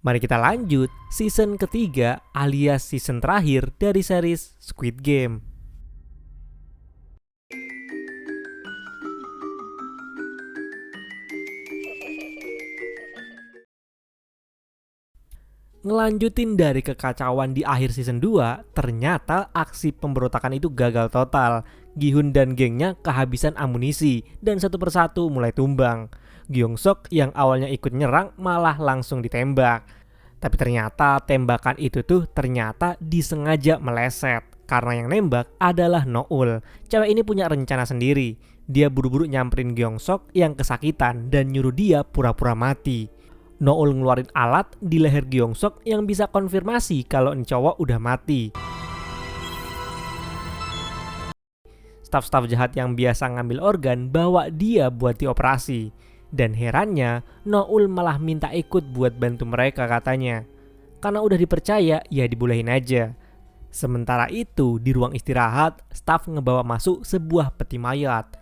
Mari kita lanjut season ketiga alias season terakhir dari series Squid Game. Ngelanjutin dari kekacauan di akhir season 2, ternyata aksi pemberontakan itu gagal total. Gi-hun dan gengnya kehabisan amunisi dan satu persatu mulai tumbang. Gyeong-sok yang awalnya ikut nyerang malah langsung ditembak. Tapi ternyata tembakan itu tuh ternyata disengaja meleset. Karena yang nembak adalah Noul. Cewek ini punya rencana sendiri. Dia buru-buru nyamperin Gyeong-sok yang kesakitan dan nyuruh dia pura-pura mati. Noul ngeluarin alat di leher Gyeong-sok yang bisa konfirmasi kalau ini cowok udah mati. Staf-staf jahat yang biasa ngambil organ bawa dia buat dioperasi. Dan herannya, Noul malah minta ikut buat bantu mereka katanya. Karena udah dipercaya, ya dibolehin aja. Sementara itu, di ruang istirahat, staf ngebawa masuk sebuah peti mayat.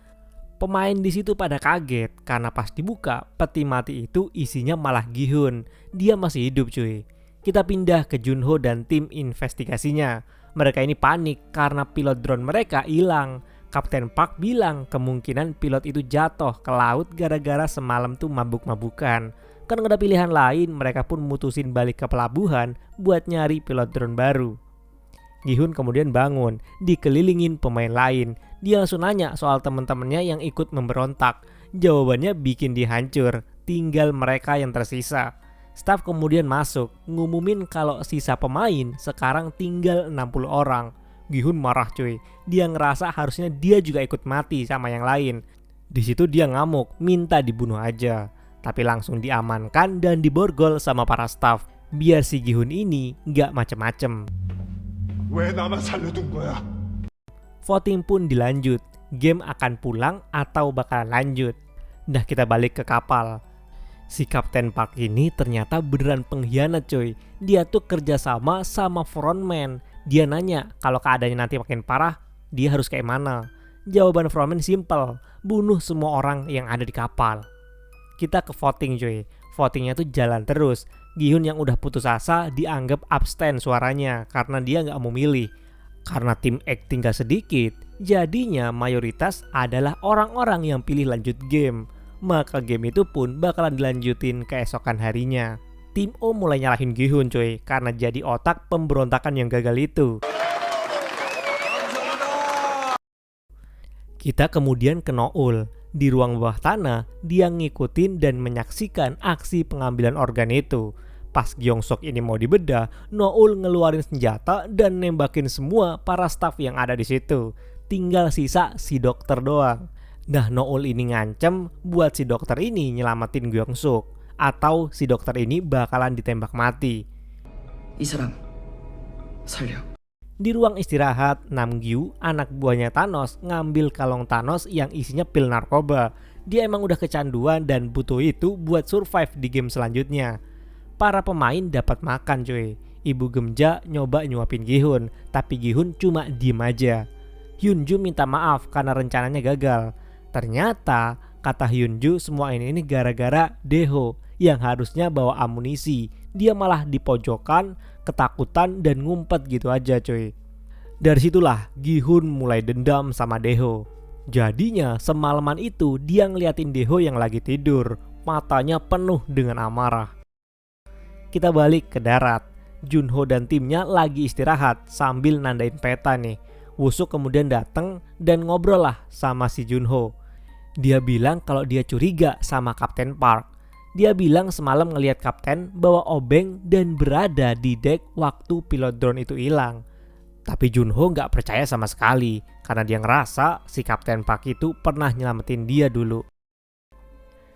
Pemain di situ pada kaget karena pas dibuka peti mati itu isinya malah Gi-hun. Dia masih hidup cuy. Kita pindah ke Junho dan tim investigasinya. Mereka ini panik karena pilot drone mereka hilang. Kapten Park bilang kemungkinan pilot itu jatuh ke laut gara-gara semalam tuh mabuk-mabukan. Kan gak ada pilihan lain, mereka pun mutusin balik ke pelabuhan buat nyari pilot drone baru. Gi-hun kemudian bangun, dikelilingin pemain lain. Dia langsung nanya soal teman-temannya yang ikut memberontak. Jawabannya bikin dia hancur, tinggal mereka yang tersisa. Staf kemudian masuk, ngumumin kalau sisa pemain sekarang tinggal 60 orang. Gi-hun marah cuy, dia ngerasa harusnya dia juga ikut mati sama yang lain. Di situ dia ngamuk, minta dibunuh aja. Tapi langsung diamankan dan diborgol sama para staf, biar si Gi-hun ini nggak macem-macem. 왜 나만 살려둔 거야? Voting pun dilanjut, game akan pulang atau bakalan lanjut. Nah kita balik ke kapal. Si Kapten Park ini ternyata beneran pengkhianat coy. Dia tuh kerjasama sama frontman. Dia nanya kalau keadaannya nanti makin parah, dia harus kayak mana. Jawaban frontman simple, bunuh semua orang yang ada di kapal. Kita ke voting coy. Votingnya tuh jalan terus. Gi-hun yang udah putus asa dianggap abstain suaranya karena dia gak mau milih. Karena tim acting gak sedikit, jadinya mayoritas adalah orang-orang yang pilih lanjut game. Maka game itu pun bakalan dilanjutin keesokan harinya. Tim O mulai nyalahin Gi-hun coy karena jadi otak pemberontakan yang gagal itu. Kita kemudian ke Noul. Di ruang bawah tanah, dia ngikutin dan menyaksikan aksi pengambilan organ itu. Pas Gyeong-sok ini mau dibedah, Noul ngeluarin senjata dan nembakin semua para staf yang ada di situ. Tinggal sisa si dokter doang. Nah Noul ini ngancem buat si dokter ini nyelamatin Gyeong-sok. Atau si dokter ini bakalan ditembak mati. 이 사람 살려. Di ruang istirahat, Namgyu, anak buahnya Thanos, ngambil kalung Thanos yang isinya pil narkoba. Dia emang udah kecanduan dan butuh itu buat survive di game selanjutnya. Para pemain dapat makan cuy. Ibu Gemja nyoba nyuapin Gi-hun, tapi Gi-hun cuma diem aja. Hyunju minta maaf karena rencananya gagal. Ternyata, kata Hyunju semua ini gara-gara Daeho yang harusnya bawa amunisi. Dia malah dipojokkan, ketakutan dan ngumpet gitu aja cuy. Dari situlah Gi-hun mulai dendam sama Daeho. Jadinya semalaman itu dia ngeliatin Daeho yang lagi tidur, matanya penuh dengan amarah. Kita balik ke darat. Junho dan timnya lagi istirahat sambil nandain peta nih. Wusuk kemudian datang dan ngobrol lah sama si Junho. Dia bilang kalau dia curiga sama Kapten Park. Dia bilang semalam ngelihat kapten bawa obeng dan berada di dek waktu pilot drone itu hilang. Tapi Junho nggak percaya sama sekali karena dia ngerasa si Kapten Park itu pernah nyelamatin dia dulu.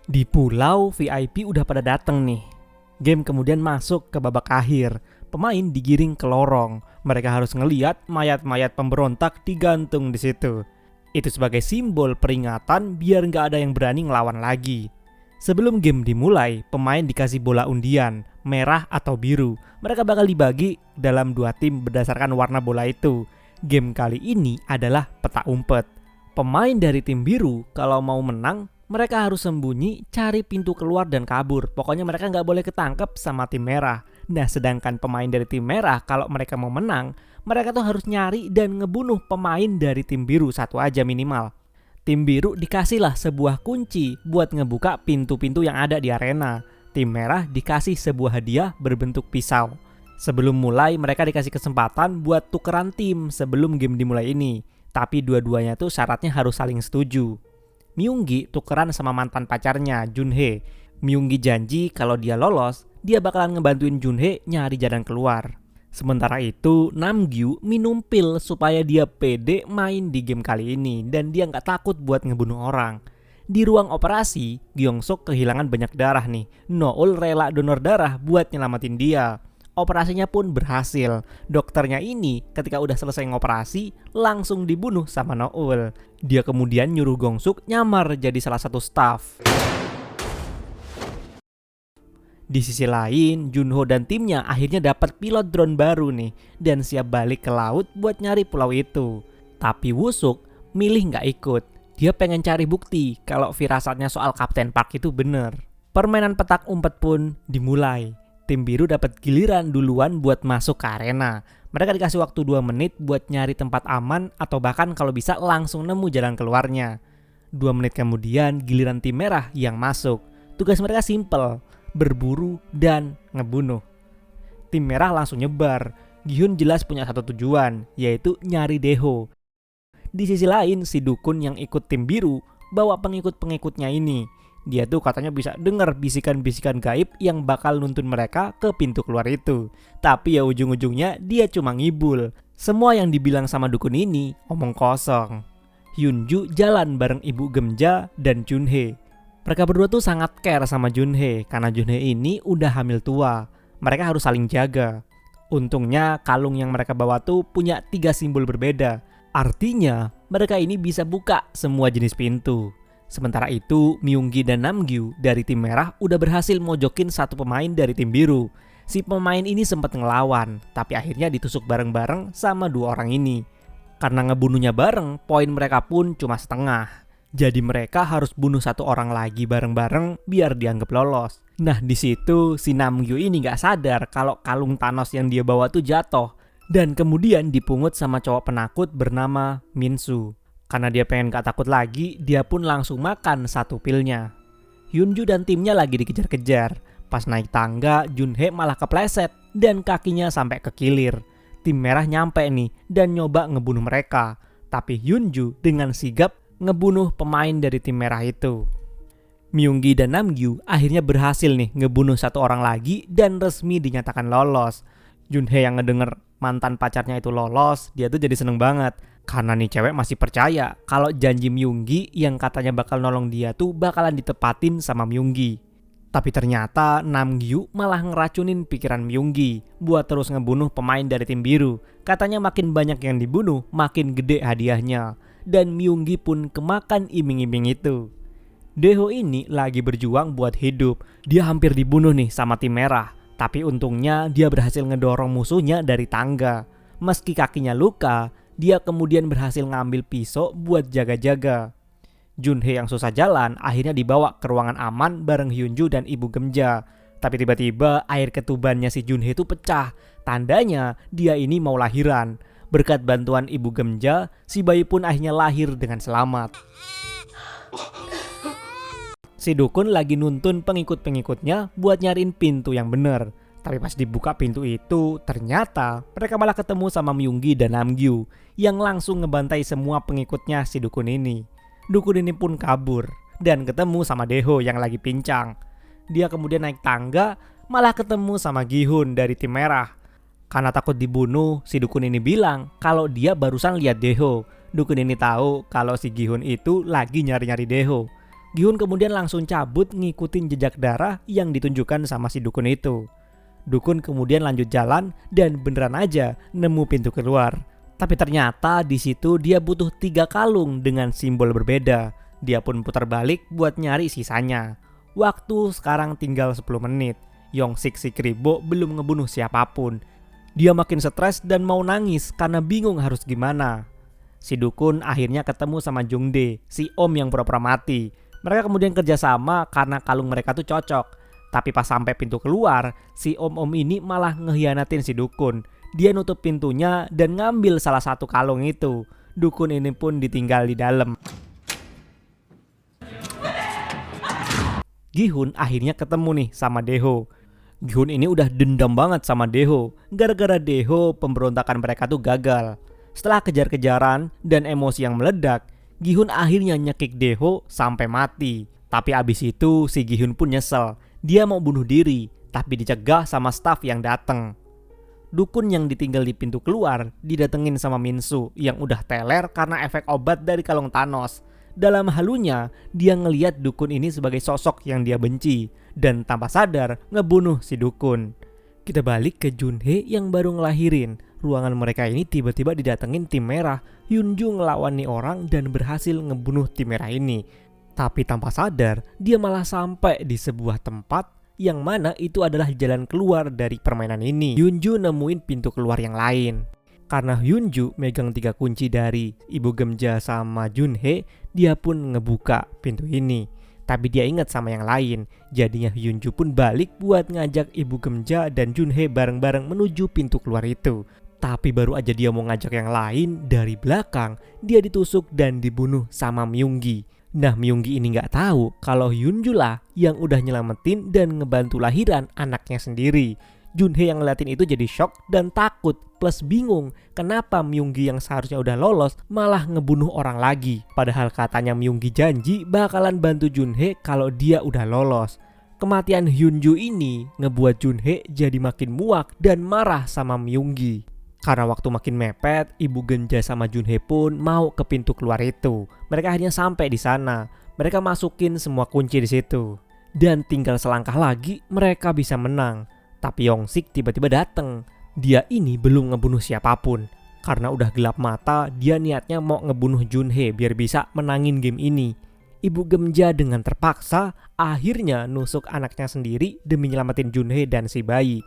Di pulau VIP udah pada dateng nih. Game kemudian masuk ke babak akhir. Pemain digiring ke lorong. Mereka harus ngeliat mayat-mayat pemberontak digantung di situ. Itu sebagai simbol peringatan biar nggak ada yang berani ngelawan lagi. Sebelum game dimulai, pemain dikasih bola undian, merah atau biru. Mereka bakal dibagi dalam 2 tim berdasarkan warna bola itu. Game kali ini adalah peta umpet. Pemain dari tim biru kalau mau menang Mereka harus sembunyi, cari pintu keluar dan kabur. Pokoknya mereka nggak boleh ketangkep sama tim merah. Nah, sedangkan pemain dari tim merah kalau mereka mau menang, mereka tuh harus nyari dan ngebunuh pemain dari tim biru satu aja minimal. Tim biru dikasihlah sebuah kunci buat ngebuka pintu-pintu yang ada di arena. Tim merah dikasih sebuah hadiah berbentuk pisau. Sebelum mulai mereka dikasih kesempatan buat tukeran tim sebelum game dimulai ini. Tapi dua-duanya tuh syaratnya harus saling setuju. Myunggi tukeran sama mantan pacarnya, Junhee. Myunggi janji kalau dia lolos, dia bakalan ngebantuin Junhee nyari jalan keluar. Sementara itu, Namgyu minum pil supaya dia pede main di game kali ini dan dia nggak takut buat ngebunuh orang. Di ruang operasi, Gyeongsuk kehilangan banyak darah nih. Noul rela donor darah buat nyelamatin dia. Operasinya pun berhasil. Dokternya ini ketika udah selesai ngoperasi langsung dibunuh sama Noul. Dia kemudian nyuruh Gyeongsuk nyamar jadi salah satu staff. Di sisi lain, Junho dan timnya akhirnya dapat pilot drone baru nih dan siap balik ke laut buat nyari pulau itu. Tapi Woo-suk milih nggak ikut. Dia pengen cari bukti kalau firasatnya soal Kapten Park itu bener. Permainan petak umpet pun dimulai. Tim biru dapat giliran duluan buat masuk ke arena. Mereka dikasih waktu 2 menit buat nyari tempat aman atau bahkan kalau bisa langsung nemu jalan keluarnya. 2 menit kemudian giliran tim merah yang masuk. Tugas mereka simple, berburu dan ngebunuh. Tim merah langsung nyebar. Gi-hun jelas punya satu tujuan, yaitu nyari Daeho. Di sisi lain, si dukun yang ikut tim biru bawa pengikut-pengikutnya ini. Dia tuh katanya bisa dengar bisikan-bisikan gaib yang bakal nuntun mereka ke pintu keluar itu. Tapi ya ujung-ujungnya dia cuma ngibul. Semua yang dibilang sama dukun ini omong kosong. Hyunju jalan bareng ibu Gemja dan Junhee. Mereka berdua tuh sangat care sama Junhee karena Junhee ini udah hamil tua. Mereka harus saling jaga. Untungnya kalung yang mereka bawa tuh punya 3 simbol berbeda. Artinya mereka ini bisa buka semua jenis pintu. Sementara itu, Myunggi dan Namgyu dari tim merah udah berhasil mojokin satu pemain dari tim biru. Si pemain ini sempat ngelawan, tapi akhirnya ditusuk bareng-bareng sama 2 orang ini. Karena ngebunuhnya bareng, poin mereka pun cuma setengah. Jadi mereka harus bunuh 1 orang lagi bareng-bareng biar dianggap lolos. Nah di situ si Namgyu ini nggak sadar kalau kalung Thanos yang dia bawa tuh jatuh dan kemudian dipungut sama cowok penakut bernama Minsu. Karena dia pengen gak takut lagi, dia pun langsung makan 1 pilnya. Hyunju dan timnya lagi dikejar-kejar. Pas naik tangga, Junhee malah kepleset dan kakinya sampai kekilir. Tim merah nyampe nih dan nyoba ngebunuh mereka. Tapi Hyunju dengan sigap ngebunuh pemain dari tim merah itu. Myunggi dan Namgyu akhirnya berhasil nih ngebunuh 1 orang lagi dan resmi dinyatakan lolos. Junhee yang ngedenger mantan pacarnya itu lolos, dia tuh jadi seneng banget. Karena nih cewek masih percaya kalau janji Myunggi yang katanya bakal nolong dia tuh bakalan ditepatin sama Myunggi. Tapi ternyata Namgyu malah ngeracunin pikiran Myunggi buat terus ngebunuh pemain dari tim biru. Katanya makin banyak yang dibunuh, makin gede hadiahnya. Dan Myunggi pun kemakan iming-iming itu. Daeho ini lagi berjuang buat hidup. Dia hampir dibunuh nih sama tim merah. Tapi untungnya dia berhasil ngedorong musuhnya dari tangga. Meski kakinya luka, dia kemudian berhasil ngambil pisau buat jaga-jaga. Junhee yang susah jalan akhirnya dibawa ke ruangan aman bareng Hyunju dan ibu Gemja. Tapi tiba-tiba air ketubannya si Junhee itu pecah. Tandanya dia ini mau lahiran. Berkat bantuan ibu Gemja, si bayi pun akhirnya lahir dengan selamat. Si dukun lagi nuntun pengikut-pengikutnya buat nyariin pintu yang bener. Tapi pas dibuka pintu itu, ternyata mereka malah ketemu sama Myunggi dan Namgyu yang langsung ngebantai semua pengikutnya si dukun ini. Dukun ini pun kabur dan ketemu sama Daeho yang lagi pincang. Dia kemudian naik tangga, malah ketemu sama Gi-hun dari tim merah. Karena takut dibunuh, si dukun ini bilang kalau dia barusan lihat Daeho. Dukun ini tahu kalau si Gi-hun itu lagi nyari-nyari Daeho. Gi-hun kemudian langsung cabut ngikutin jejak darah yang ditunjukkan sama si dukun itu. Dukun kemudian lanjut jalan dan beneran aja nemu pintu keluar. Tapi ternyata di situ dia butuh 3 kalung dengan simbol berbeda. Dia pun putar balik buat nyari sisanya. Waktu sekarang tinggal 10 menit. Yongsik si Kribo belum ngebunuh siapapun. Dia makin stres dan mau nangis karena bingung harus gimana. Si dukun akhirnya ketemu sama Jungdae, si om yang pura-pura mati. Mereka kemudian kerjasama karena kalung mereka tuh cocok. Tapi pas sampai pintu keluar, si om-om ini malah ngehianatin si dukun. Dia nutup pintunya dan ngambil salah satu kalung itu. Dukun ini pun ditinggal di dalam. Gi-hun akhirnya ketemu nih sama Dae-ho. Gi-hun ini udah dendam banget sama Dae-ho. Gara-gara Dae-ho pemberontakan mereka tuh gagal. Setelah kejar-kejaran dan emosi yang meledak, Gi-hun akhirnya nyekik Dae-ho sampai mati. Tapi abis itu si Gi-hun pun nyesel. Dia mau bunuh diri, tapi dicegah sama staf yang dateng. Dukun yang ditinggal di pintu keluar didatengin sama Min-soo yang udah teler karena efek obat dari kalung Thanos. Dalam halunya, dia ngeliat dukun ini sebagai sosok yang dia benci dan tanpa sadar ngebunuh si dukun. Kita balik ke Junhae yang baru ngelahirin. Ruangan mereka ini tiba-tiba didatengin tim merah. Hyunju ngelawan nih orang dan berhasil ngebunuh tim merah ini. Tapi tanpa sadar, dia malah sampai di sebuah tempat yang mana itu adalah jalan keluar dari permainan ini. Hyunju nemuin pintu keluar yang lain. Karena Hyunju megang 3 kunci dari Ibu Gemja sama Junhae, dia pun ngebuka pintu ini. Tapi dia ingat sama yang lain, jadinya Hyunju pun balik buat ngajak Ibu Gemja dan Junhae bareng-bareng menuju pintu keluar itu. Tapi baru aja dia mau ngajak yang lain, dari belakang dia ditusuk dan dibunuh sama Myunggi. Nah, Myunggi ini nggak tahu kalau Hyunju lah yang udah nyelamatin dan ngebantu lahiran anaknya sendiri. Junhae yang ngeliatin itu jadi shock dan takut plus bingung kenapa Myunggi yang seharusnya udah lolos malah ngebunuh orang lagi. Padahal katanya Myunggi janji bakalan bantu Junhae kalau dia udah lolos. Kematian Hyunju ini ngebuat Junhae jadi makin muak dan marah sama Myunggi. Karena waktu makin mepet, Ibu Genja sama Junhae pun mau ke pintu keluar itu. Mereka akhirnya sampai di sana. Mereka masukin semua kunci di situ. Dan tinggal selangkah lagi mereka bisa menang. Tapi Yongsik tiba-tiba dateng. Dia ini belum ngebunuh siapapun. Karena udah gelap mata, dia niatnya mau ngebunuh Junhae biar bisa menangin game ini. Ibu Gemja dengan terpaksa akhirnya nusuk anaknya sendiri demi nyelamatin Junhae dan si bayi.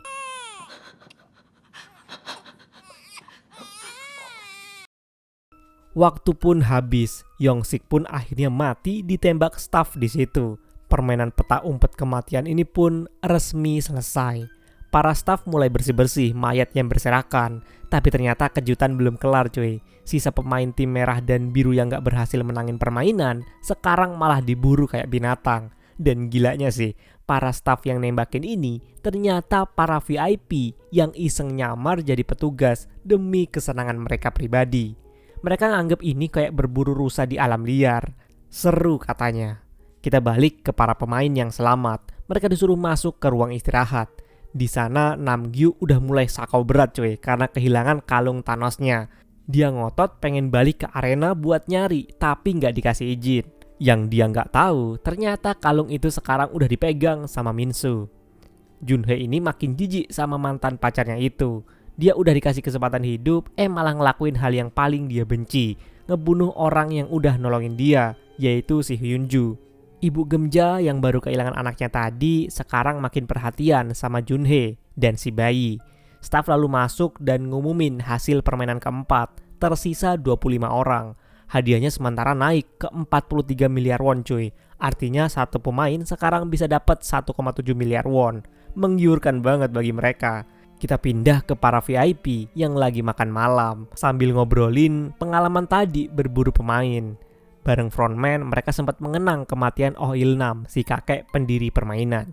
Waktu pun habis, Yongsik pun akhirnya mati ditembak staf di situ. Permainan peta umpet kematian ini pun resmi selesai. Para staf mulai bersih-bersih mayat yang berserakan. Tapi ternyata kejutan belum kelar cuy. Sisa pemain tim merah dan biru yang gak berhasil menangin permainan sekarang malah diburu kayak binatang. Dan gilanya sih, para staf yang nembakin ini ternyata para VIP yang iseng nyamar jadi petugas demi kesenangan mereka pribadi. Mereka nganggep ini kayak berburu rusa di alam liar. Seru katanya. Kita balik ke para pemain yang selamat. Mereka disuruh masuk ke ruang istirahat. Di sana Namgyu udah mulai sakau berat cuy karena kehilangan kalung Thanosnya. Dia ngotot pengen balik ke arena buat nyari tapi nggak dikasih izin. Yang dia nggak tahu ternyata kalung itu sekarang udah dipegang sama Min-soo. Junhae ini makin jijik sama mantan pacarnya itu. Dia udah dikasih kesempatan hidup, malah ngelakuin hal yang paling dia benci, ngebunuh orang yang udah nolongin dia, yaitu si Hyunju. Ibu Gemja yang baru kehilangan anaknya tadi sekarang makin perhatian sama Junhae dan si bayi. Staf lalu masuk dan ngumumin hasil permainan keempat, tersisa 25 orang. Hadiahnya sementara naik ke 43 miliar won cuy. Artinya satu pemain sekarang bisa dapat 1,7 miliar won. Menggiurkan banget bagi mereka. Kita pindah ke para VIP yang lagi makan malam sambil ngobrolin pengalaman tadi berburu pemain. Bareng frontman mereka sempat mengenang kematian Oh Il-nam, si kakek pendiri permainan.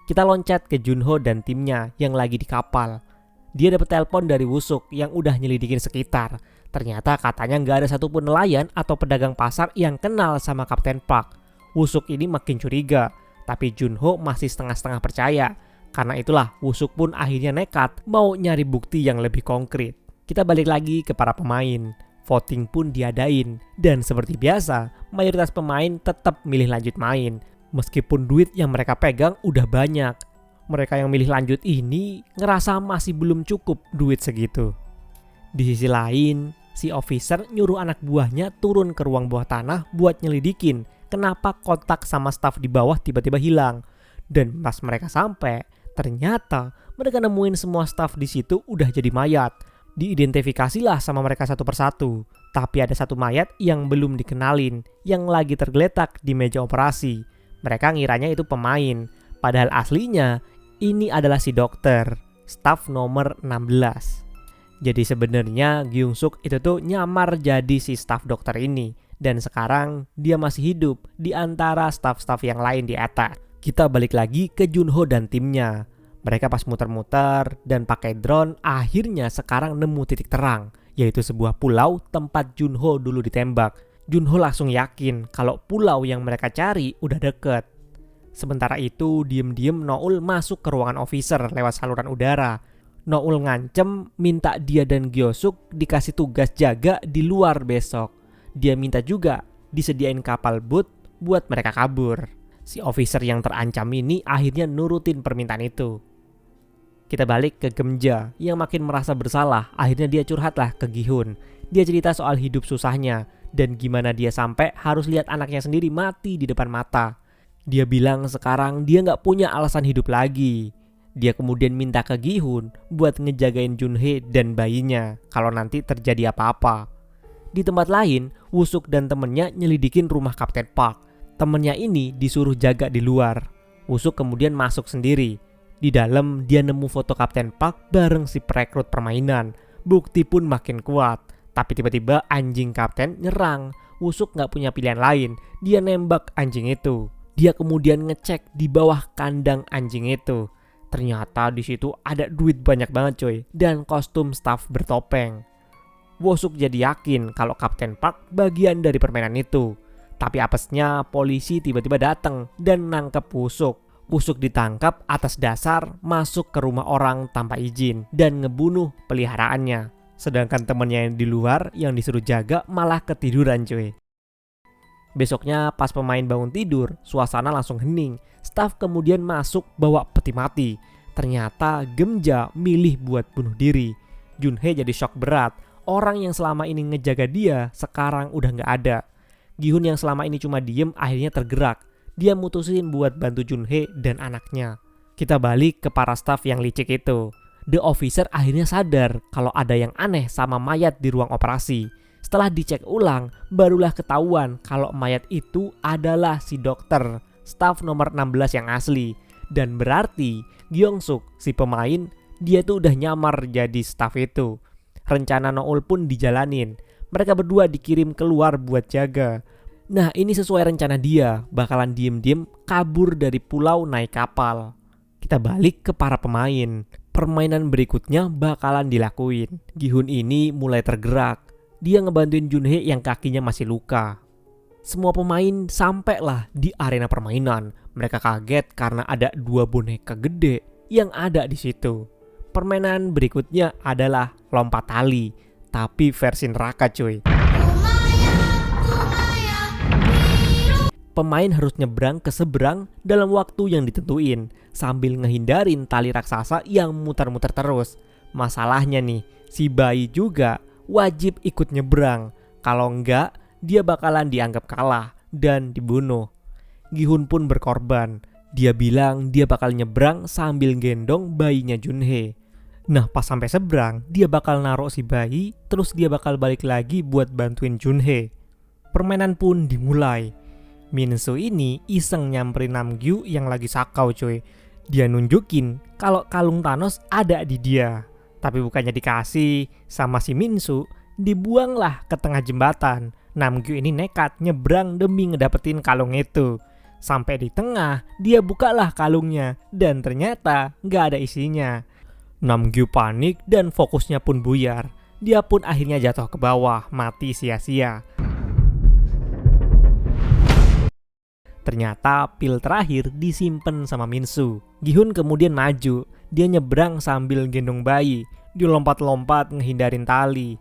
Kita loncat ke Junho dan timnya yang lagi di kapal. Dia dapat telepon dari Wusuk yang udah nyelidikin sekitar. Ternyata katanya nggak ada satupun nelayan atau pedagang pasar yang kenal sama Kapten Park. Wusuk ini makin curiga, tapi Junho masih setengah-setengah percaya. Karena itulah Wusuk pun akhirnya nekat mau nyari bukti yang lebih konkret. Kita balik lagi ke para pemain. Voting pun diadain. Dan seperti biasa, mayoritas pemain tetap milih lanjut main. Meskipun duit yang mereka pegang udah banyak. Mereka yang milih lanjut ini ngerasa masih belum cukup duit segitu. Di sisi lain, si officer nyuruh anak buahnya turun ke ruang bawah tanah buat nyelidikin kenapa kontak sama staf di bawah tiba-tiba hilang. Dan pas mereka sampai, ternyata mereka nemuin semua staf di situ udah jadi mayat. Diidentifikasilah sama mereka satu persatu. Tapi ada satu mayat yang belum dikenalin, yang lagi tergeletak di meja operasi. Mereka ngiranya itu pemain, padahal aslinya ini adalah si dokter, staf nomor 16. Jadi sebenarnya Gyung-suk itu tuh nyamar jadi si staf dokter ini, dan sekarang dia masih hidup di antara staf-staf yang lain di ETA. Kita balik lagi ke Junho dan timnya. Mereka pas muter-muter dan pakai drone akhirnya sekarang nemu titik terang, yaitu sebuah pulau tempat Junho dulu ditembak. Junho langsung yakin kalau pulau yang mereka cari udah deket. Sementara itu diem-diem Noul masuk ke ruangan officer lewat saluran udara. Noul ngancem minta dia dan Gyo-suk dikasih tugas jaga di luar besok. Dia minta juga disediain kapal boat buat mereka kabur. Si officer yang terancam ini akhirnya nurutin permintaan itu. Kita balik ke Gemja yang makin merasa bersalah. Akhirnya dia curhatlah ke Gi-hun. Dia cerita soal hidup susahnya dan gimana dia sampai harus lihat anaknya sendiri mati di depan mata. Dia bilang sekarang dia nggak punya alasan hidup lagi. Dia kemudian minta ke Gi-hun buat ngejagain Junhee dan bayinya kalau nanti terjadi apa-apa. Di tempat lain, Woo-suk dan temennya nyelidikin rumah Kapten Park. Temennya ini disuruh jaga di luar. Woo-suk kemudian masuk sendiri. Di dalam dia nemu foto Kapten Park bareng si perekrut permainan. Bukti pun makin kuat. Tapi tiba-tiba anjing kapten nyerang. Woo-suk gak punya pilihan lain. Dia nembak anjing itu. Dia kemudian ngecek di bawah kandang anjing itu. Ternyata di situ ada duit banyak banget coy. Dan kostum staf bertopeng. Woo-suk jadi yakin kalau Kapten Park bagian dari permainan itu. Tapi apesnya polisi tiba-tiba datang dan nangkep Woo-suk. Woo-suk ditangkap atas dasar masuk ke rumah orang tanpa izin dan ngebunuh peliharaannya. Sedangkan temennya yang di luar yang disuruh jaga malah ketiduran cuy. Besoknya pas pemain bangun tidur, suasana langsung hening. Staf kemudian masuk bawa peti mati. Ternyata Gemja milih buat bunuh diri. Junhee jadi shock berat. Orang yang selama ini ngejaga dia sekarang udah gak ada. Gi-hun yang selama ini cuma diem akhirnya tergerak. Dia mutusin buat bantu Junhee dan anaknya. Kita balik ke para staf yang licik itu. The officer akhirnya sadar kalau ada yang aneh sama mayat di ruang operasi. Setelah dicek ulang, barulah ketahuan kalau mayat itu adalah si dokter, staf nomor 16 yang asli. Dan berarti Gyeong-suk, si pemain, dia tuh udah nyamar jadi staf itu. Rencana Noul pun dijalanin. Mereka berdua dikirim keluar buat jaga. Nah ini sesuai rencana dia, bakalan diem-diem kabur dari pulau naik kapal. Kita balik ke para pemain. Permainan berikutnya bakalan dilakuin. Gi-hun ini mulai tergerak. Dia ngebantuin Junhee yang kakinya masih luka. Semua pemain sampailah di arena permainan. Mereka kaget karena ada 2 boneka gede yang ada di situ. Permainan berikutnya adalah lompat tali, tapi versi neraka cuy. Pemain harus nyebrang ke seberang dalam waktu yang ditentuin sambil ngehindarin tali raksasa yang muter-muter terus. Masalahnya nih, si bayi juga wajib ikut nyebrang. Kalau enggak, dia bakalan dianggap kalah dan dibunuh. Gi-hun pun berkorban. Dia bilang dia bakal nyebrang sambil gendong bayinya Junhee. Nah pas sampai seberang, dia bakal naruh si bayi, terus dia bakal balik lagi buat bantuin Junhee. Permainan pun dimulai. Minsu ini iseng nyamperin Namgyu yang lagi sakau cuy. Dia nunjukin kalau kalung Thanos ada di dia. Tapi bukannya dikasih sama si Minsu, dibuanglah ke tengah jembatan. Namgyu ini nekat nyebrang demi ngedapetin kalung itu. Sampai di tengah, dia bukalah kalungnya dan ternyata gak ada isinya. Namgyu panik dan fokusnya pun buyar. Dia pun akhirnya jatuh ke bawah, mati sia-sia. Ternyata pil terakhir disimpan sama Minsu. Gi-hun kemudian maju. Dia nyebrang sambil gendong bayi. Dia lompat-lompat ngehindarin tali.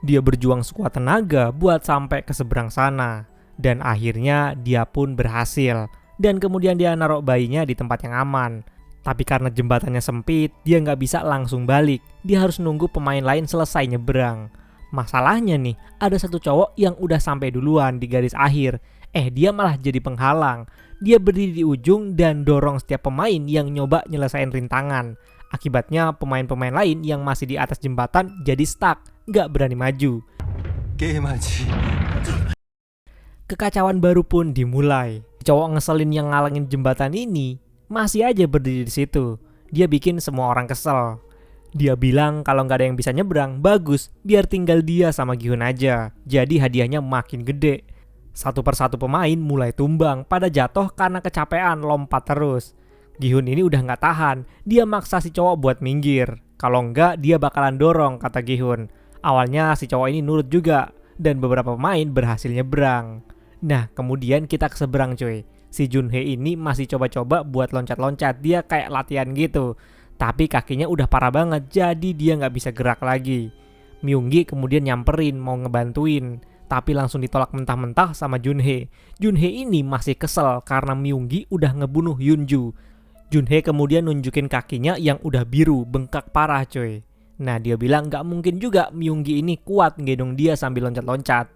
Dia berjuang sekuat tenaga buat sampai ke seberang sana. Dan akhirnya dia pun berhasil. Dan kemudian dia naruh bayinya di tempat yang aman. Tapi karena jembatannya sempit, dia nggak bisa langsung balik. Dia harus nunggu pemain lain selesai nyebrang. Masalahnya nih, ada satu cowok yang udah sampai duluan di garis akhir. Dia malah jadi penghalang. Dia berdiri di ujung dan dorong setiap pemain yang nyoba nyelesain rintangan. Akibatnya pemain-pemain lain yang masih di atas jembatan jadi stuck, gak berani maju. 게임하지. Kekacauan baru pun dimulai. Cowok ngeselin yang ngalangin jembatan ini masih aja berdiri di situ. Dia bikin semua orang kesel. Dia bilang kalau nggak ada yang bisa nyebrang, bagus, biar tinggal dia sama Gi-hun aja. Jadi hadiahnya makin gede. Satu persatu pemain mulai tumbang pada jatuh karena kecapean lompat terus. Gi-hun ini udah nggak tahan, dia maksa si cowok buat minggir. Kalau nggak dia bakalan dorong, kata Gi-hun. Awalnya si cowok ini nurut juga dan beberapa pemain berhasil nyebrang. Nah, kemudian kita ke seberang cuy. Si Junhee ini masih coba-coba buat loncat-loncat, dia kayak latihan gitu. Tapi kakinya udah parah banget, jadi dia nggak bisa gerak lagi. Myunggi kemudian nyamperin mau ngebantuin, tapi langsung ditolak mentah-mentah sama Junhee. Junhee ini masih kesel karena Myunggi udah ngebunuh Yunju. Junhee kemudian nunjukin kakinya yang udah biru, bengkak parah cuy. Nah, dia bilang nggak mungkin juga Myunggi ini kuat ngendong dia sambil loncat-loncat.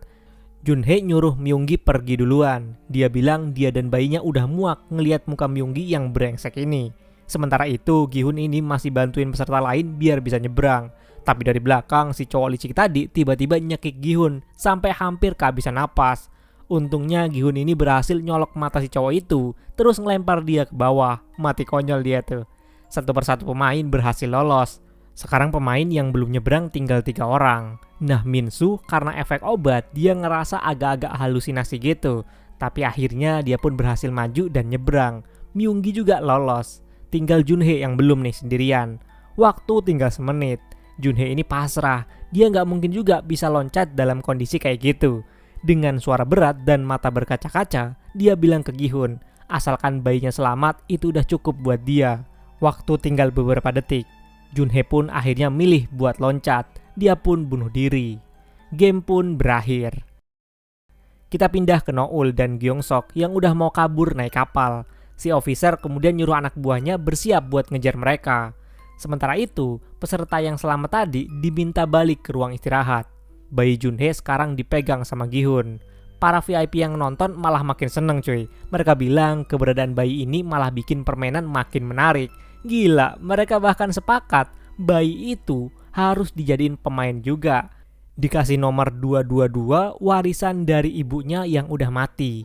Junhee nyuruh Myunggi pergi duluan. Dia bilang dia dan bayinya udah muak ngelihat muka Myunggi yang brengsek ini. Sementara itu, Gi-hun ini masih bantuin peserta lain biar bisa nyebrang. Tapi dari belakang, si cowok licik tadi tiba-tiba nyekik Gi-hun sampai hampir kehabisan napas. Untungnya Gi-hun ini berhasil nyolok mata si cowok itu, terus ngelempar dia ke bawah. Mati konyol dia tuh. Satu persatu pemain berhasil lolos. Sekarang pemain yang belum nyebrang tinggal 3 orang. Nah, Minsu karena efek obat dia ngerasa agak-agak halusinasi gitu. Tapi akhirnya dia pun berhasil maju dan nyebrang. Myunggi juga lolos. Tinggal Junhee yang belum nih sendirian. Waktu tinggal semenit. Junhee ini pasrah. Dia nggak mungkin juga bisa loncat dalam kondisi kayak gitu. Dengan suara berat dan mata berkaca-kaca, dia bilang ke Gi-hun, asalkan bayinya selamat itu udah cukup buat dia. Waktu tinggal beberapa detik. Junhee pun akhirnya milih buat loncat. Dia pun bunuh diri. Game pun berakhir. Kita pindah ke Noul dan Gyeongsok yang udah mau kabur naik kapal. Si officer kemudian nyuruh anak buahnya bersiap buat ngejar mereka. Sementara itu, peserta yang selamat tadi diminta balik ke ruang istirahat. Bayi Junhee sekarang dipegang sama Gi-hun. Para VIP yang nonton malah makin seneng cuy. Mereka bilang keberadaan bayi ini malah bikin permainan makin menarik. Gila, mereka bahkan sepakat bayi itu harus dijadiin pemain juga. Dikasih nomor 222 warisan dari ibunya yang udah mati.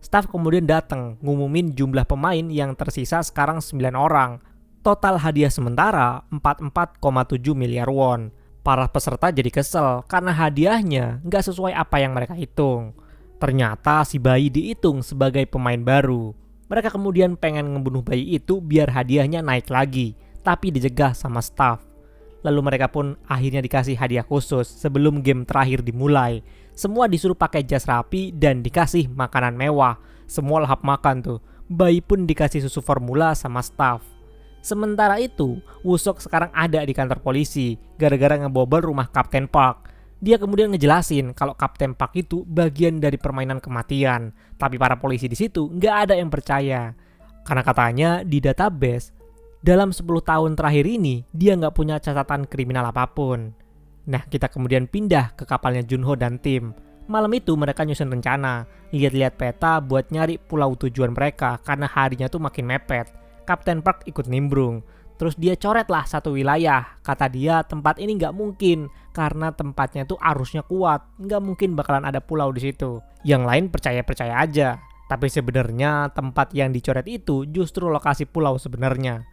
Staf kemudian datang ngumumin jumlah pemain yang tersisa sekarang 9 orang. Total hadiah sementara 44,7 miliar won. Para peserta jadi kesel karena hadiahnya nggak sesuai apa yang mereka hitung. Ternyata si bayi dihitung sebagai pemain baru. Mereka kemudian pengen ngebunuh bayi itu biar hadiahnya naik lagi, tapi dijegah sama staf. Lalu mereka pun akhirnya dikasih hadiah khusus sebelum game terakhir dimulai. Semua disuruh pakai jas rapi dan dikasih makanan mewah. Semua lahap makan tuh. Bayi pun dikasih susu formula sama staf. Sementara itu, Woo-seok sekarang ada di kantor polisi gara-gara ngebobol rumah Kapten Park. Dia kemudian ngejelasin kalau Kapten Park itu bagian dari permainan kematian. Tapi para polisi di situ nggak ada yang percaya. Karena katanya di database, dalam 10 tahun terakhir ini dia nggak punya catatan kriminal apapun. Nah, kita kemudian pindah ke kapalnya Junho dan tim. Malam itu mereka nyusun rencana, lihat-lihat peta buat nyari pulau tujuan mereka karena harinya tuh makin mepet. Kapten Park ikut nimbrung. Terus dia coretlah satu wilayah. Kata dia tempat ini nggak mungkin karena tempatnya tuh arusnya kuat. Nggak mungkin bakalan ada pulau di situ. Yang lain percaya-percaya aja. Tapi sebenarnya tempat yang dicoret itu justru lokasi pulau sebenarnya.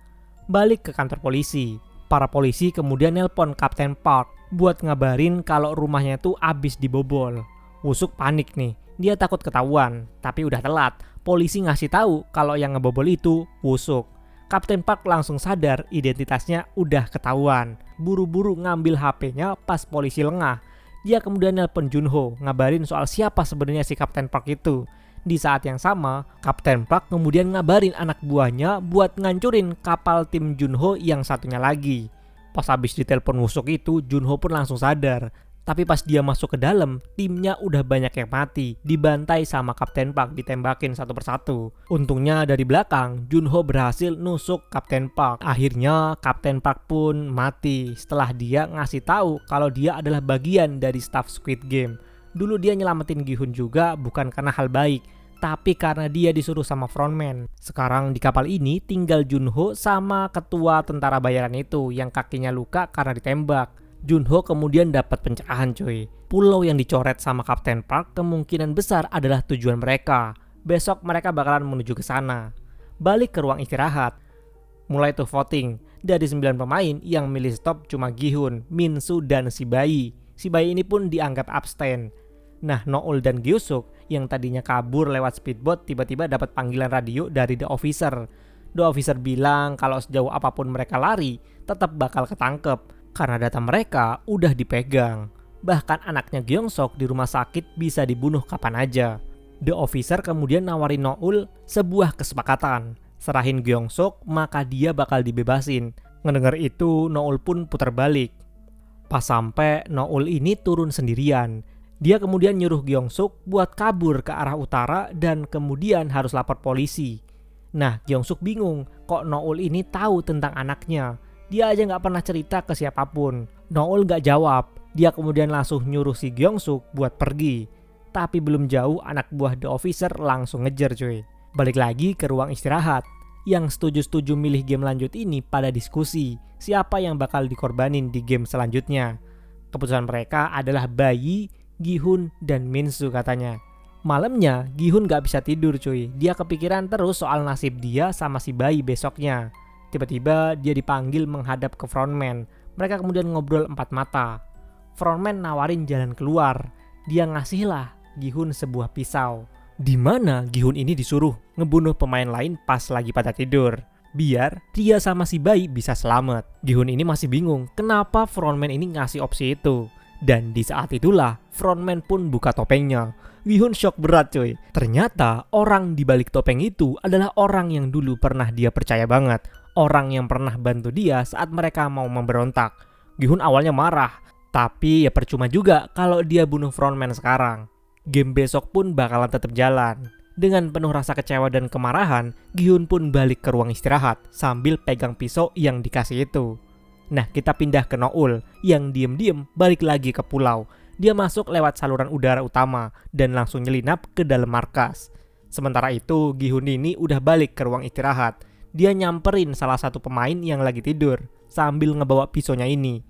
Balik ke kantor polisi. Para polisi kemudian nelpon Kapten Park buat ngabarin kalau rumahnya tuh abis dibobol. Woo-seok panik nih. Dia takut ketahuan, tapi udah telat. Polisi ngasih tahu kalau yang ngebobol itu Woo-seok. Kapten Park langsung sadar identitasnya udah ketahuan. Buru-buru ngambil HP-nya pas polisi lengah. Dia kemudian nelpon Junho ngabarin soal siapa sebenarnya si Kapten Park itu. Di saat yang sama, Kapten Park kemudian ngabarin anak buahnya buat ngancurin kapal tim Junho yang satunya lagi. Pas habis ditelepon Woo-seok itu, Junho pun langsung sadar. Tapi pas dia masuk ke dalam, timnya udah banyak yang mati, dibantai sama Kapten Park, ditembakin satu persatu. Untungnya dari belakang, Junho berhasil nusuk Kapten Park. Akhirnya Kapten Park pun mati setelah dia ngasih tahu kalau dia adalah bagian dari staff Squid Game. Dulu dia nyelamatin Gi-hun juga bukan karena hal baik, tapi karena dia disuruh sama frontman. Sekarang di kapal ini tinggal Junho sama ketua tentara bayaran itu yang kakinya luka karena ditembak. Junho kemudian dapat pencerahan cuy. Pulau yang dicoret sama Kapten Park kemungkinan besar adalah tujuan mereka. Besok mereka bakalan menuju ke sana. Balik ke ruang istirahat. Mulai tuh voting. Dari 9 pemain yang milih stop cuma Gi-hun, Min-soo, dan si bayi. Si bayi ini pun dianggap abstain. Nah, No-ul dan Gyu-suk yang tadinya kabur lewat speedboat tiba-tiba dapat panggilan radio dari The Officer. The Officer bilang kalau sejauh apapun mereka lari, tetap bakal ketangkep karena data mereka udah dipegang. Bahkan anaknya Gyeong-sok di rumah sakit bisa dibunuh kapan aja. The Officer kemudian nawarin No-ul sebuah kesepakatan. Serahin Gyeong-sok maka dia bakal dibebasin. Ngedengar itu No-ul pun putar balik. Pas sampai No-ul ini turun sendirian. Dia kemudian nyuruh Gyeong-suk buat kabur ke arah utara dan kemudian harus lapor polisi. Nah, Gyeong-suk bingung kok No-ul ini tahu tentang anaknya. Dia aja nggak pernah cerita ke siapapun. No-ul nggak jawab. Dia kemudian langsung nyuruh si Gyeong-suk buat pergi. Tapi belum jauh anak buah The Officer langsung ngejar cuy. Balik lagi ke ruang istirahat. Yang setuju-setuju milih game lanjut ini pada diskusi siapa yang bakal dikorbanin di game selanjutnya. Keputusan mereka adalah bayi, Gi-hun, dan Min-soo katanya. Malamnya Gi-hun gak bisa tidur cuy. Dia kepikiran terus soal nasib dia sama si bayi besoknya. Tiba-tiba dia dipanggil menghadap ke frontman. Mereka kemudian ngobrol empat mata. Frontman nawarin jalan keluar. Dia ngasihlah Gi-hun sebuah pisau. Di mana Gi-hun ini disuruh ngebunuh pemain lain pas lagi pada tidur. Biar dia sama si bayi bisa selamat. Gi-hun ini masih bingung kenapa frontman ini ngasih opsi itu. Dan di saat itulah frontman pun buka topengnya. Gi-hun shock berat cuy. Ternyata orang di balik topeng itu adalah orang yang dulu pernah dia percaya banget. Orang yang pernah bantu dia saat mereka mau memberontak. Gi-hun awalnya marah. Tapi ya percuma juga kalau dia bunuh frontman sekarang. Game besok pun bakalan tetap jalan. Dengan penuh rasa kecewa dan kemarahan, Gi-hun pun balik ke ruang istirahat sambil pegang pisau yang dikasih itu. Nah, kita pindah ke No-ul yang diem-diem balik lagi ke pulau. Dia masuk lewat saluran udara utama dan langsung nyelinap ke dalam markas. Sementara itu, Gi-hun ini udah balik ke ruang istirahat. Dia nyamperin salah satu pemain yang lagi tidur sambil ngebawa pisaunya ini.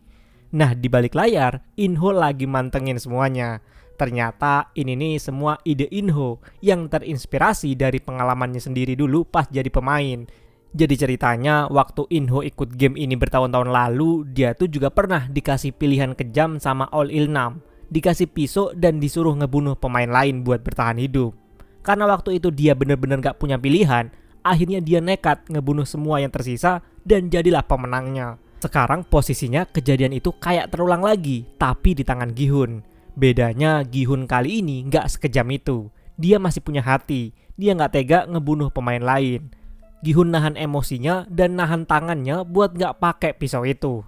Nah, di balik layar, In-ho lagi mantengin semuanya. Ternyata ini nih semua ide In-ho yang terinspirasi dari pengalamannya sendiri dulu pas jadi pemain. Jadi ceritanya waktu In-ho ikut game ini bertahun-tahun lalu, dia tuh juga pernah dikasih pilihan kejam sama All Il-nam. Dikasih pisau dan disuruh ngebunuh pemain lain buat bertahan hidup. Karena waktu itu dia bener-bener gak punya pilihan, akhirnya dia nekat ngebunuh semua yang tersisa dan jadilah pemenangnya. Sekarang posisinya kejadian itu kayak terulang lagi, tapi di tangan Gi-hun. Bedanya Gi-hun kali ini gak sekejam itu. Dia masih punya hati. Dia gak tega ngebunuh pemain lain. Gi-hun nahan emosinya dan nahan tangannya buat gak pakai pisau itu.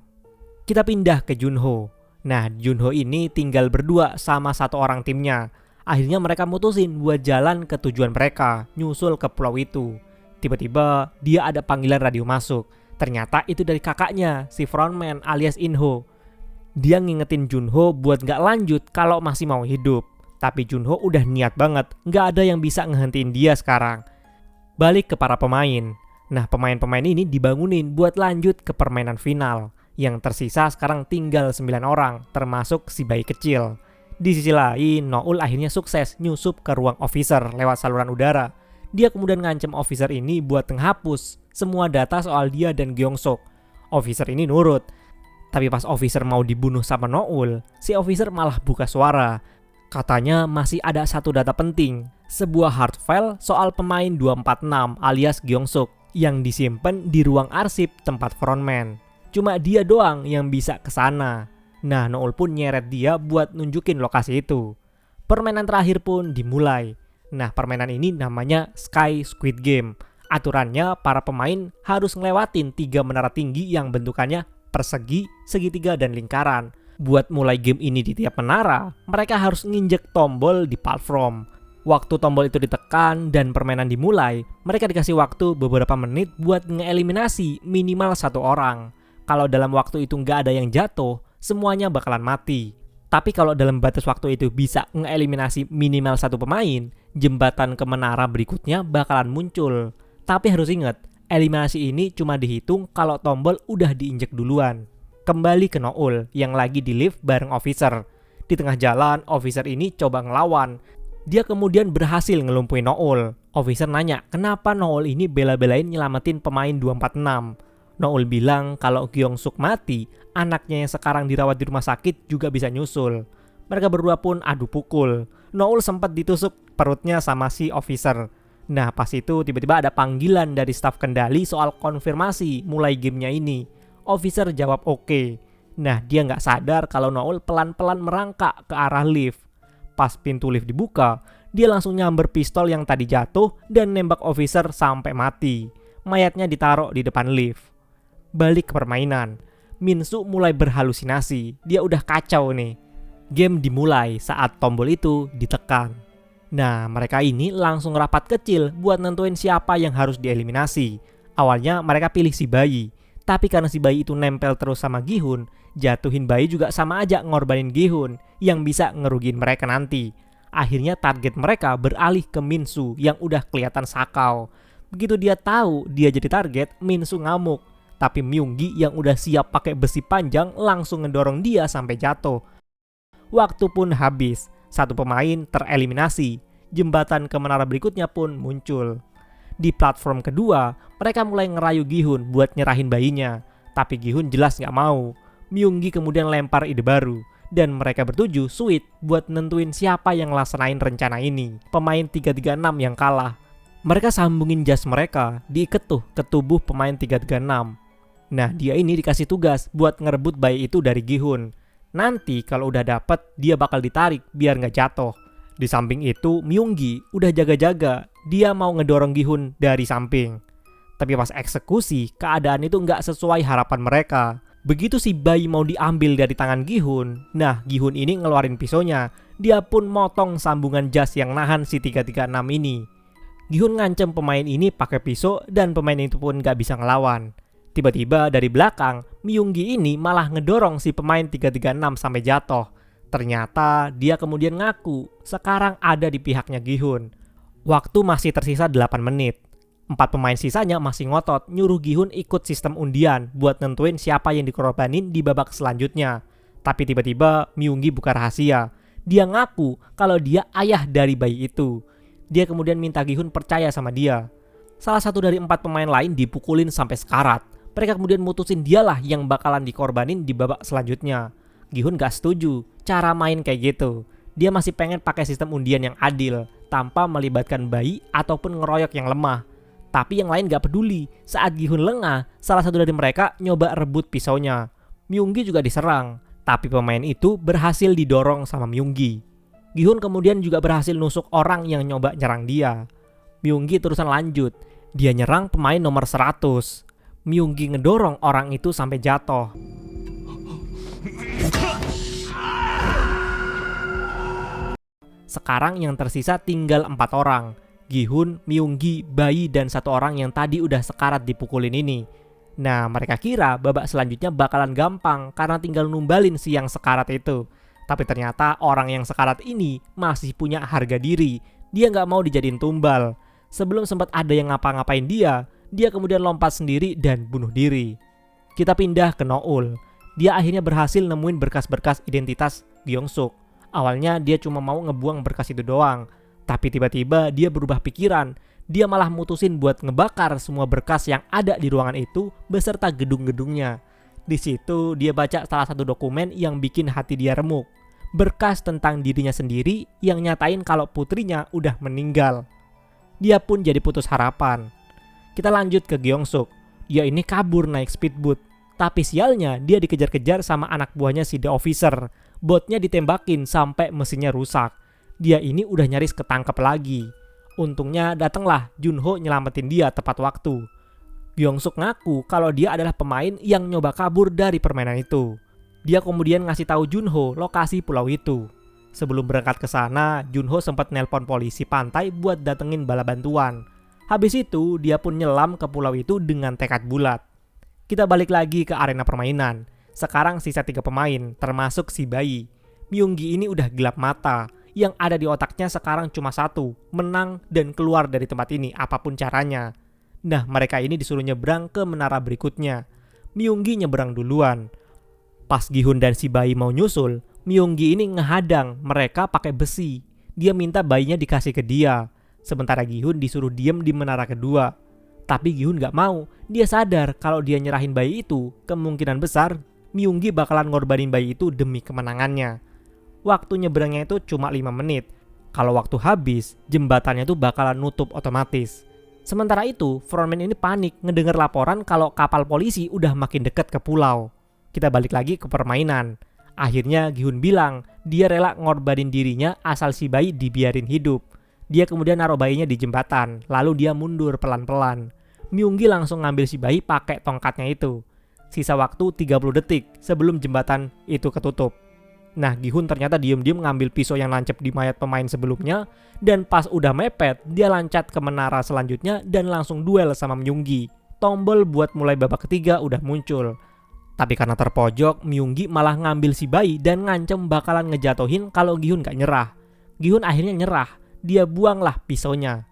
Kita pindah ke Junho. Nah, Junho ini tinggal berdua sama satu orang timnya. Akhirnya mereka mutusin buat jalan ke tujuan mereka, nyusul ke pulau itu. Tiba-tiba dia ada panggilan radio masuk. Ternyata itu dari kakaknya, si frontman alias In-ho. Dia ngingetin Junho buat gak lanjut kalau masih mau hidup. Tapi Junho udah niat banget, gak ada yang bisa ngehentiin dia sekarang. Balik ke para pemain. Nah, pemain-pemain ini dibangunin buat lanjut ke permainan final. Yang tersisa sekarang tinggal 9 orang, termasuk si bayi kecil. Di sisi lain, No-ul akhirnya sukses nyusup ke ruang officer lewat saluran udara. Dia kemudian ngancem officer ini buat menghapus semua data soal dia dan Gyeong-sok. Officer ini nurut. Tapi pas officer mau dibunuh sama No-ul, si officer malah buka suara. Katanya masih ada satu data penting, sebuah hard file soal pemain 246 alias Gyeong-suk yang disimpan di ruang arsip tempat frontman. Cuma dia doang yang bisa ke sana. Nah, No-ul pun nyeret dia buat nunjukin lokasi itu. Permainan terakhir pun dimulai. Nah, permainan ini namanya Sky Squid Game. Aturannya para pemain harus ngelewatin 3 menara tinggi yang bentukannya persegi, segitiga, dan lingkaran. Buat mulai game ini di tiap menara, mereka harus nginjek tombol di platform. Waktu tombol itu ditekan dan permainan dimulai, mereka dikasih waktu beberapa menit buat ngeeliminasi minimal 1 orang. Kalau dalam waktu itu nggak ada yang jatuh, semuanya bakalan mati. Tapi kalau dalam batas waktu itu bisa ngeeliminasi minimal 1 pemain, jembatan ke menara berikutnya bakalan muncul. Tapi harus ingat, eliminasi ini cuma dihitung kalau tombol udah diinjek duluan. Kembali ke No-ul yang lagi di lift bareng officer. Di tengah jalan, officer ini coba ngelawan. Dia kemudian berhasil ngelumpuhin Noul. Officer nanya, kenapa Noul ini bela-belain nyelamatin pemain 246. Noul bilang kalau Gyeong-suk mati, anaknya yang sekarang dirawat di rumah sakit juga bisa nyusul. Mereka berdua pun adu pukul. Noul sempat ditusuk perutnya sama si officer. Nah, pas itu tiba-tiba ada panggilan dari staf kendali soal konfirmasi mulai gamenya ini. Officer jawab oke. Nah, dia nggak sadar kalau Noul pelan-pelan merangkak ke arah lift. Pas pintu lift dibuka, dia langsung nyamber pistol yang tadi jatuh dan nembak officer sampai mati. Mayatnya ditaruh di depan lift. Balik ke permainan, Min-soo mulai berhalusinasi. Dia udah kacau nih. Game dimulai saat tombol itu ditekan. Nah, mereka ini langsung rapat kecil buat nentuin siapa yang harus dieliminasi. Awalnya mereka pilih si bayi, tapi karena si bayi itu nempel terus sama Gi-hun, jatuhin bayi juga sama aja ngorbanin Gi-hun yang bisa ngerugiin mereka nanti. Akhirnya target mereka beralih ke Min-soo yang udah kelihatan sakau. Begitu dia tahu dia jadi target, Min-soo ngamuk. Tapi Myung-gi yang udah siap pakai besi panjang langsung ngedorong dia sampai jatuh. Waktu pun habis, satu pemain tereliminasi. Jembatan ke menara berikutnya pun muncul. Di platform kedua, mereka mulai ngerayu Gi-hun buat nyerahin bayinya. Tapi Gi-hun jelas nggak mau. Myung-gi kemudian lempar ide baru. Dan mereka bertuju sweet buat nentuin siapa yang ngelaksanain rencana ini. Pemain 336 yang kalah. Mereka sambungin jas mereka, diikat tuh ke tubuh pemain 336. Nah, dia ini dikasih tugas buat ngerebut bayi itu dari Gi-hun. Nanti kalau udah dapet, dia bakal ditarik biar nggak jatuh. Di samping itu, Myung-gi udah jaga-jaga. Dia mau ngedorong Gi-hun dari samping. Tapi pas eksekusi, keadaan itu nggak sesuai harapan mereka. Begitu si bayi mau diambil dari tangan Gi-hun, nah Gi-hun ini ngeluarin pisaunya. Dia pun motong sambungan jas yang nahan si 336 ini. Gi-hun ngancem pemain ini pakai pisau dan pemain itu pun nggak bisa ngelawan. Tiba-tiba dari belakang, Myung-gi ini malah ngedorong si pemain 336 sampai jatuh. Ternyata dia kemudian ngaku sekarang ada di pihaknya Gi-hun. Waktu masih tersisa 8 menit. 4 pemain sisanya masih ngotot nyuruh Gi-hun ikut sistem undian buat nentuin siapa yang dikorbanin di babak selanjutnya. Tapi tiba-tiba Myung-gi buka rahasia. Dia ngaku kalau dia ayah dari bayi itu. Dia kemudian minta Gi-hun percaya sama dia. Salah satu dari 4 pemain lain dipukulin sampai sekarat. Mereka kemudian mutusin dialah yang bakalan dikorbanin di babak selanjutnya. Gi-hun gak setuju cara main kayak gitu. Dia masih pengen pakai sistem undian yang adil, tanpa melibatkan bayi ataupun ngeroyok yang lemah. Tapi yang lain gak peduli. Saat Gi-hun lengah, salah satu dari mereka nyoba rebut pisaunya. Myung-gi juga diserang, tapi pemain itu berhasil didorong sama Myung-gi. Gi-hun kemudian juga berhasil nusuk orang yang nyoba nyerang dia. Myung-gi terusan lanjut. Dia nyerang pemain nomor 100. Myung-gi ngedorong orang itu sampai jatuh. Sekarang yang tersisa tinggal 4 orang. Gi-hun, Myung-gi, bayi, dan 1 orang yang tadi udah sekarat dipukulin ini. Nah, mereka kira babak selanjutnya bakalan gampang karena tinggal numbalin si yang sekarat itu. Tapi ternyata orang yang sekarat ini masih punya harga diri. Dia nggak mau dijadiin tumbal. Sebelum sempat ada yang ngapa-ngapain dia kemudian lompat sendiri dan bunuh diri. Kita pindah ke Noul. Dia akhirnya berhasil nemuin berkas-berkas identitas Gyeong-suk. Awalnya dia cuma mau ngebuang berkas itu doang. Tapi tiba-tiba dia berubah pikiran. Dia malah mutusin buat ngebakar semua berkas yang ada di ruangan itu beserta gedung-gedungnya. Di situ dia baca salah satu dokumen yang bikin hati dia remuk. Berkas tentang dirinya sendiri yang nyatain kalau putrinya udah meninggal. Dia pun jadi putus harapan. Kita lanjut ke Gyeong-suk. Dia ini kabur naik speedboat. Tapi sialnya dia dikejar-kejar sama anak buahnya si The Officer. Botnya ditembakin sampai mesinnya rusak. Dia ini udah nyaris ketangkep lagi. Untungnya datanglah Junho nyelamatin dia tepat waktu. Gyeong-suk ngaku kalau dia adalah pemain yang nyoba kabur dari permainan itu. Dia kemudian ngasih tahu Junho lokasi pulau itu. Sebelum berangkat ke sana, Junho sempat nelpon polisi pantai buat datengin bala bantuan. Habis itu, dia pun nyelam ke pulau itu dengan tekad bulat. Kita balik lagi ke arena permainan. Sekarang sisa 3 pemain, termasuk si bayi. Myung-gi ini udah gelap mata. Yang ada di otaknya sekarang cuma satu, menang dan keluar dari tempat ini apapun caranya. Nah, mereka ini disuruh nyebrang ke menara berikutnya. Myung-gi nyebrang duluan. Pas Gi-hun dan si bayi mau nyusul, Myunggi ini ngehadang mereka pakai besi. Dia minta bayinya dikasih ke dia. Sementara Gi-hun disuruh diem di menara kedua. Tapi Gi-hun gak mau. Dia sadar kalau dia nyerahin bayi itu, kemungkinan besar Myunggi bakalan ngorbanin bayi itu demi kemenangannya. Waktu nyebrangnya itu cuma 5 menit. Kalau waktu habis, jembatannya tuh bakalan nutup otomatis. Sementara itu, frontman ini panik ngedenger laporan kalau kapal polisi udah makin dekat ke pulau. Kita balik lagi ke permainan. Akhirnya Gi-hun bilang dia rela ngorbanin dirinya asal si bayi dibiarin hidup. Dia kemudian naruh bayinya di jembatan, lalu dia mundur pelan-pelan. Myunggi langsung ngambil si bayi pakai tongkatnya itu. Sisa waktu 30 detik sebelum jembatan itu ketutup. Nah, Gi-hun ternyata diem-diem ngambil pisau yang nancep di mayat pemain sebelumnya, dan pas udah mepet, dia lancat ke menara selanjutnya dan langsung duel sama Myunggi. Tombol buat mulai babak ketiga udah muncul. Tapi karena terpojok, Myunggi malah ngambil si bayi dan ngancem bakalan ngejatohin kalau Gi-hun gak nyerah. Gi-hun akhirnya nyerah, dia buanglah pisaunya.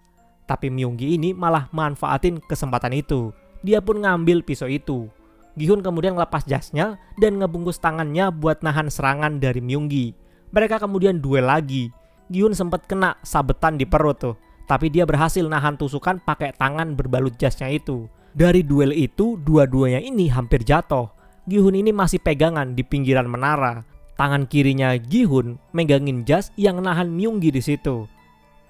Tapi Myunggi ini malah manfaatin kesempatan itu. Dia pun ngambil pisau itu. Gi-hun kemudian ngelepas jasnya dan ngebungkus tangannya buat nahan serangan dari Myunggi. Mereka kemudian duel lagi. Gi-hun sempat kena sabetan di perut tuh, tapi dia berhasil nahan tusukan pakai tangan berbalut jasnya itu. Dari duel itu, dua-duanya ini hampir jatuh. Gi-hun ini masih pegangan di pinggiran menara. Tangan kirinya Gi-hun megangin jas yang nahan Myunggi di situ.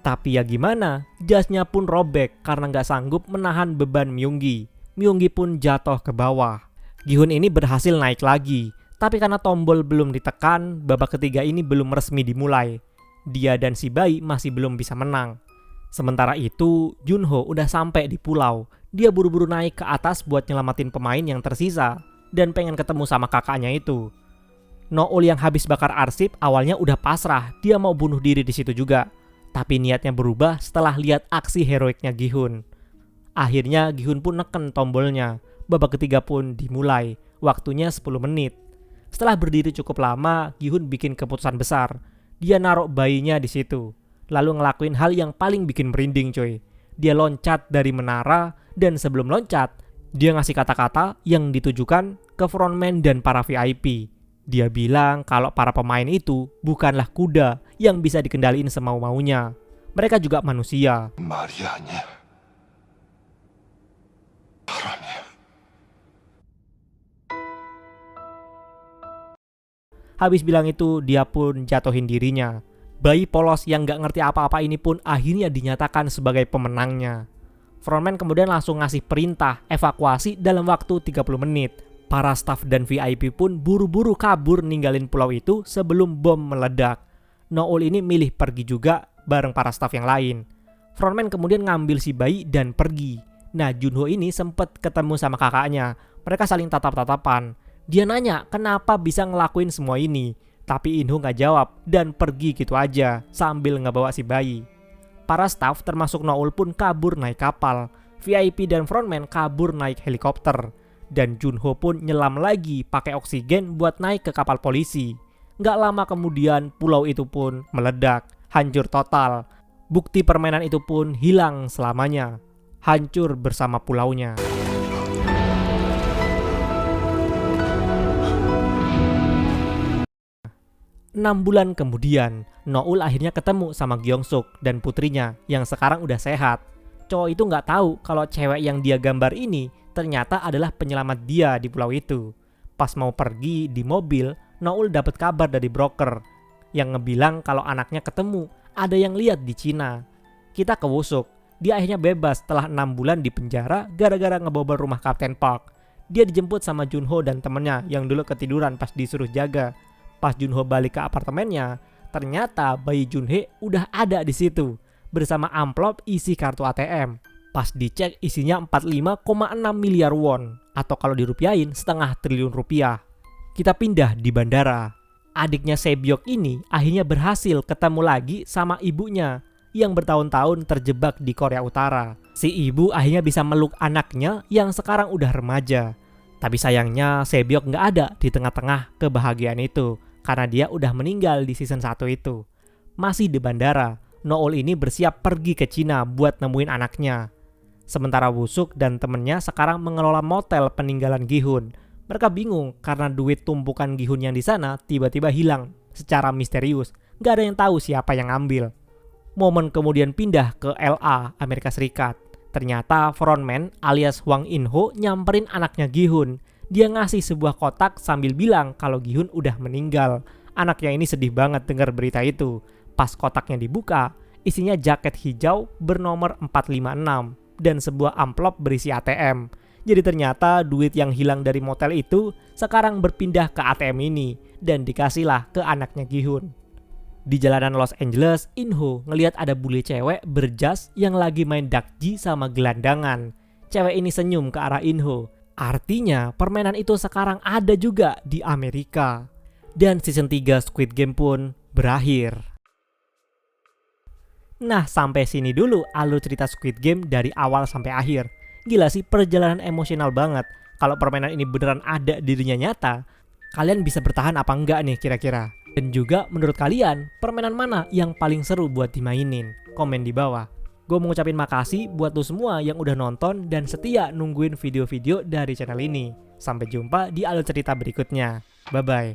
Tapi ya gimana, jasnya pun robek karena nggak sanggup menahan beban Myunggi. Myunggi pun jatuh ke bawah. Gi-hun ini berhasil naik lagi, tapi karena tombol belum ditekan, babak ketiga ini belum resmi dimulai. Dia dan si bayi masih belum bisa menang. Sementara itu, Junho udah sampai di pulau. Dia buru-buru naik ke atas buat nyelamatin pemain yang tersisa dan pengen ketemu sama kakaknya itu. Noul yang habis bakar arsip awalnya udah pasrah, dia mau bunuh diri di situ juga. Tapi niatnya berubah setelah lihat aksi heroiknya Gi-hun. Akhirnya Gi-hun pun neken tombolnya. Babak ketiga pun dimulai, waktunya 10 menit. Setelah berdiri cukup lama, Gi-hun bikin keputusan besar. Dia naruh bayinya di situ, lalu ngelakuin hal yang paling bikin merinding coy. Dia loncat dari menara, dan sebelum loncat, dia ngasih kata-kata yang ditujukan ke frontman dan para VIP. Dia bilang kalau para pemain itu bukanlah kuda yang bisa dikendaliin semau-maunya. Mereka juga manusia. 말이 아니야. 사람이야. Habis bilang itu, dia pun jatuhin dirinya. Bayi polos yang gak ngerti apa-apa ini pun akhirnya dinyatakan sebagai pemenangnya. Frontman kemudian langsung ngasih perintah evakuasi dalam waktu 30 menit. Para staf dan VIP pun buru-buru kabur ninggalin pulau itu sebelum bom meledak. Noul ini milih pergi juga bareng para staf yang lain. Frontman kemudian ngambil si bayi dan pergi. Nah, Junho ini sempat ketemu sama kakaknya. Mereka saling tatap-tatapan. Dia nanya kenapa bisa ngelakuin semua ini, tapi Inho gak jawab dan pergi gitu aja sambil ngebawa si bayi. Para staf termasuk Noul pun kabur naik kapal, VIP dan frontman kabur naik helikopter, dan Junho pun nyelam lagi pakai oksigen buat naik ke kapal polisi. Gak lama kemudian pulau itu pun meledak, hancur total. Bukti permainan itu pun hilang selamanya, hancur bersama pulaunya. 6 bulan kemudian, Noul akhirnya ketemu sama Gyeong-suk dan putrinya yang sekarang udah sehat. Cowok itu nggak tahu kalau cewek yang dia gambar ini ternyata adalah penyelamat dia di pulau itu. Pas mau pergi di mobil, Noul dapat kabar dari broker yang ngebilang kalau anaknya ketemu, ada yang lihat di Cina. Kita ke Wusuk, dia akhirnya bebas setelah 6 bulan di penjara gara-gara ngebobol rumah Kapten Park. Dia dijemput sama Junho dan temennya yang dulu ketiduran pas disuruh jaga. Pas Junho balik ke apartemennya, ternyata bayi Junhee udah ada di situ bersama amplop isi kartu ATM. Pas dicek isinya 45,6 miliar won atau kalau dirupiahin setengah triliun rupiah. Kita pindah di bandara. Adiknya Sebyok ini akhirnya berhasil ketemu lagi sama ibunya yang bertahun-tahun terjebak di Korea Utara. Si ibu akhirnya bisa meluk anaknya yang sekarang udah remaja. Tapi sayangnya Sebyok nggak ada di tengah-tengah kebahagiaan itu karena dia udah meninggal di season 1 itu. Masih di bandara, Noul ini bersiap pergi ke Cina buat nemuin anaknya. Sementara Wusuk dan temennya sekarang mengelola motel peninggalan Gi-hun. Mereka bingung karena duit tumpukan Gi-hun yang di sana tiba-tiba hilang secara misterius. Gak ada yang tahu siapa yang ngambil. Momen kemudian pindah ke LA, Amerika Serikat. Ternyata frontman alias Hwang In-ho nyamperin anaknya Gi-hun. Dia ngasih sebuah kotak sambil bilang kalau Gi-hun udah meninggal. Anaknya ini sedih banget dengar berita itu. Pas kotaknya dibuka, isinya jaket hijau bernomor 456 dan sebuah amplop berisi ATM. Jadi ternyata duit yang hilang dari motel itu sekarang berpindah ke ATM ini dan dikasihlah ke anaknya Gi-hun. Di jalanan Los Angeles, In-ho ngelihat ada bule cewek berjas yang lagi main dakji sama gelandangan. Cewek ini senyum ke arah In-ho. Artinya permainan itu sekarang ada juga di Amerika. Dan season 3 Squid Game pun berakhir. Nah, sampai sini dulu alur cerita Squid Game dari awal sampai akhir. Gila sih, perjalanan emosional banget. Kalau permainan ini beneran ada di dunia nyata, kalian bisa bertahan apa enggak nih kira-kira? Dan juga menurut kalian, permainan mana yang paling seru buat dimainin? Komen di bawah. Gue mau ngucapin makasih buat lo semua yang udah nonton dan setia nungguin video-video dari channel ini. Sampai jumpa di alur cerita berikutnya. Bye-bye.